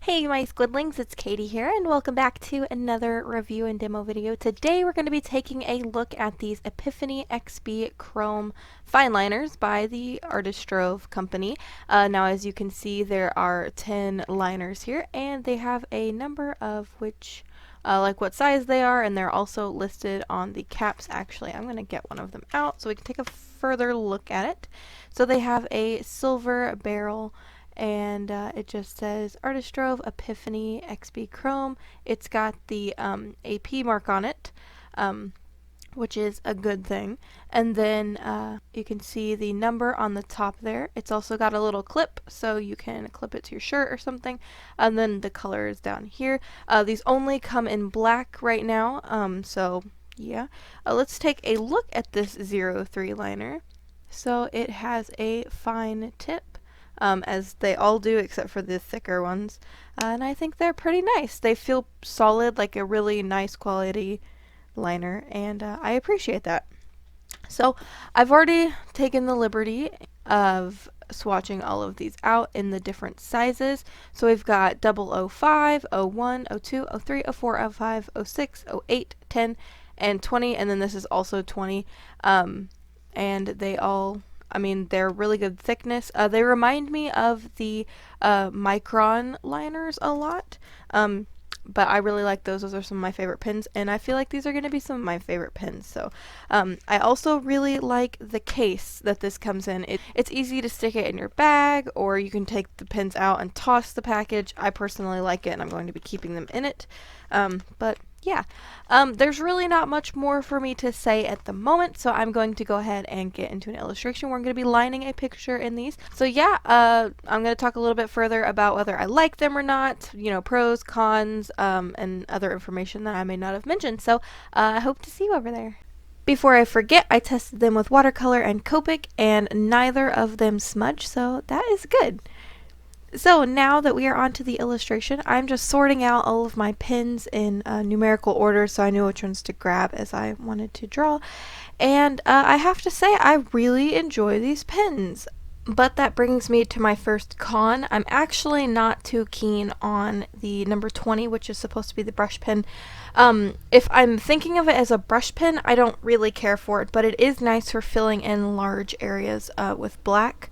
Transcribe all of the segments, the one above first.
Hey my Squdlings, it's Katie here and welcome back to another review and demo video. Today we're going to be taking a look at these Epiphany XB Chrome Fineliners by the Artistrove company. Now as you can see there are 10 liners here and they have a number of which like what size they are, and they're also listed on the caps. Actually, I'm going to get one of them out so we can take a further look at it. So they have a silver barrel and it just says Artistrove Epiphany XB Chrome. It's got the AP mark on it, which is a good thing. And then you can see the number on the top there. It's also got a little clip, so you can clip it to your shirt or something. And then the color is down here. These only come in black right now, so yeah. Let's take a look at this 03 liner. So it has a fine tip, as they all do except for the thicker ones, and I think they're pretty nice. They feel solid, like a really nice quality liner, and I appreciate that. So I've already taken the liberty of swatching all of these out in the different sizes. So we've got 005, 01, 02, 03, 04, 05, 06, 08, 10, and 20, and then this is also 20, and they all, I mean, they're really good thickness. They remind me of the Micron liners a lot, but I really like those. Those are some of my favorite pens, and I feel like these are going to be some of my favorite pens. So I also really like the case that this comes in. It's easy to stick it in your bag, or you can take the pens out and toss the package. I personally like it, and I'm going to be keeping them in it. But yeah, there's really not much more for me to say at the moment, so I'm going to go ahead and get into an illustration. We're going to be lining a picture in these. So yeah, I'm going to talk a little bit further about whether I like them or not, you know, pros, cons, and other information that I may not have mentioned. So I hope to see you over there. Before I forget, I tested them with watercolor and Copic, and neither of them smudge, so that is good. So now that we are on to the illustration, I'm just sorting out all of my pens in numerical order so I knew which ones to grab as I wanted to draw. And I have to say I really enjoy these pens. But that brings me to my first con. I'm actually not too keen on the number 20, which is supposed to be the brush pen. If I'm thinking of it as a brush pen, I don't really care for it, but it is nice for filling in large areas with black.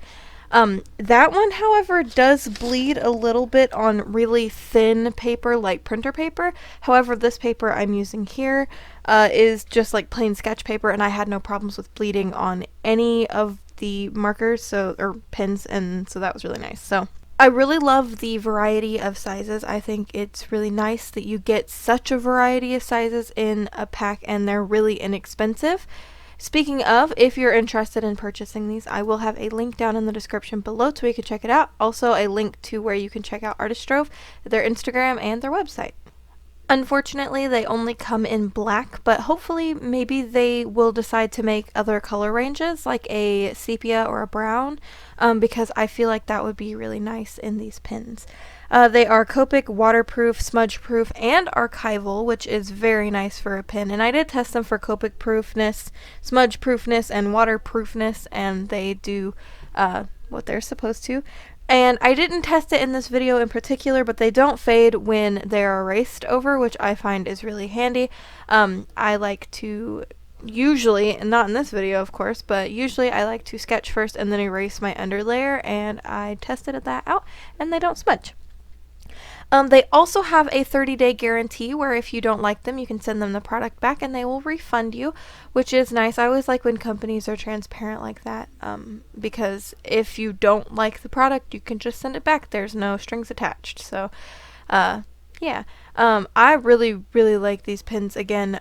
That one, however, does bleed a little bit on really thin paper like printer paper. However, this paper I'm using here is just like plain sketch paper, and I had no problems with bleeding on any of the markers or pens, and so that was really nice. So I really love the variety of sizes. I think it's really nice that you get such a variety of sizes in a pack, and they're really inexpensive. Speaking of, if you're interested in purchasing these, I will have a link down in the description below so you can check it out. Also a link to where you can check out Artistrove, their Instagram, and their website. Unfortunately, they only come in black, but hopefully maybe they will decide to make other color ranges, like a sepia or a brown, because I feel like that would be really nice in these pens. They are Copic, waterproof, smudge proof, and archival, which is very nice for a pen. And I did test them for Copic proofness, smudge proofness, and waterproofness, and they do what they're supposed to. And I didn't test it in this video in particular, but they don't fade when they're erased over, which I find is really handy. I like to usually, and not in this video of course, but usually I like to sketch first and then erase my underlayer, and I tested that out and they don't smudge. They also have a 30-day guarantee where if you don't like them, you can send them the product back and they will refund you, which is nice. I always like when companies are transparent like that, because if you don't like the product, you can just send it back. There's no strings attached. So, yeah. I really, really like these pens. Again,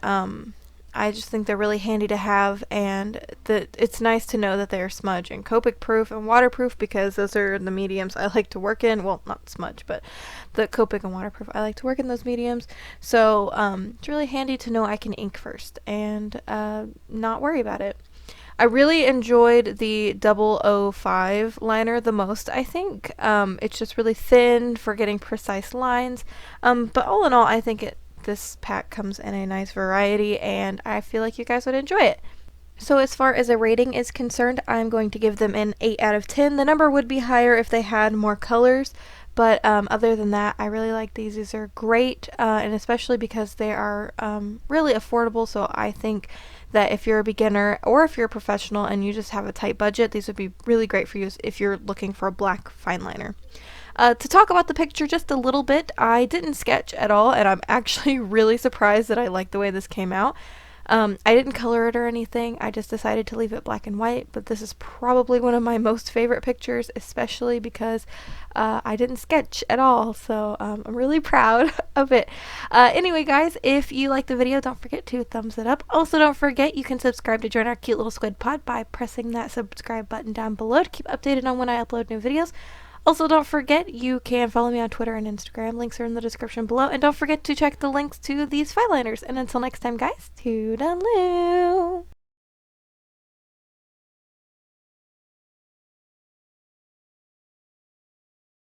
I just think they're really handy to have, and it's nice to know that they are smudge and Copic proof and waterproof, because those are the mediums I like to work in. Well, not smudge, but the Copic and waterproof, I like to work in those mediums. So it's really handy to know I can ink first and not worry about it. I really enjoyed the 005 liner the most, I think. It's just really thin for getting precise lines, but all in all, I think this pack comes in a nice variety, and I feel like you guys would enjoy it. So as far as a rating is concerned, I'm going to give them an 8 out of 10. The number would be higher if they had more colors, But other than that, I really like these. These are great, and especially because they are really affordable. So I think that if you're a beginner or if you're a professional and you just have a tight budget, these would be really great for you if you're looking for a black fine liner. To talk about the picture just a little bit, I didn't sketch at all, and I'm actually really surprised that I like the way this came out. I didn't color it or anything, I just decided to leave it black and white, but this is probably one of my most favorite pictures, especially because I didn't sketch at all, so I'm really proud of it. Anyway guys, if you like the video, don't forget to thumbs it up. Also, don't forget you can subscribe to join our cute little squid pod by pressing that subscribe button down below to keep updated on when I upload new videos. Also, don't forget you can follow me on Twitter and Instagram. Links are in the description below. And don't forget to check the links to these fineliners. And until next time, guys, toodaloo!